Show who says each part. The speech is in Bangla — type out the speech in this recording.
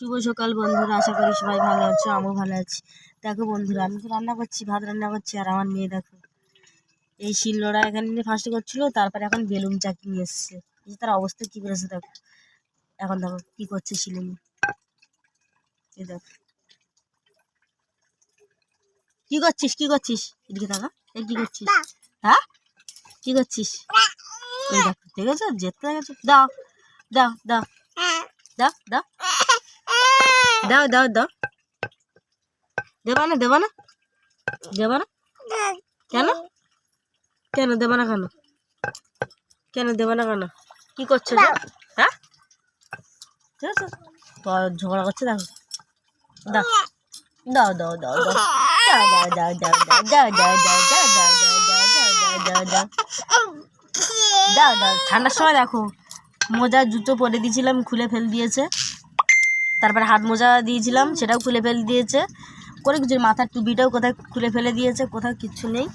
Speaker 1: শুভ সকাল বন্ধুরা, আশা করি সবাই ভালো আছো। আমিও ভালো আছি। দেখো বন্ধুরা, আমি তো রান্না করছি, ভাত রান্না করছি, আর আমার মেয়ে দেখো এই শিলনোড়া এখানে নিয়ে ফার্স্টে করছিল, তারপরে এখন বেলুন চাকি নিয়ে এসছে। এই তার অবস্থা কি করেছে দেখো। এখন দেখো কি করছে শিলে নিয়ে। এই দেখো কি করছিস, কি করছিস, এদিকে থাকা। এই কি করছিস? হ্যাঁ, কি করছিস? এই দেখো, দেখেছো যেতে দেখেছো। দাও দাও দাও দাও দাও দাও দাও দাও। দেবা না, দেবা না, দেবা না? কেন কেন দেবা না? কেন কেন দেবা না? কেন কি করছো? হ্যাঁ, ঠিক আছে, ঝগড়া করছে। দেখো, দাও দাও দাও দাও দাও দাও দাও দাও দাও দাও দাও দাও দাও দাও দাও দাও দাও দাও দাও। ঠান্ডার সময় দেখো মোজা জুতো পরে দিয়েছিলাম, খুলে ফেল দিয়েছে। তারপরে হাত মোজা দিয়েছিলাম, সেটাও খুলে ফেল দিয়েছে। করে কিছু মাথার টুপিটাও কোথায় খুলে ফেলে দিয়েছে, কোথাও কিচ্ছু নেই।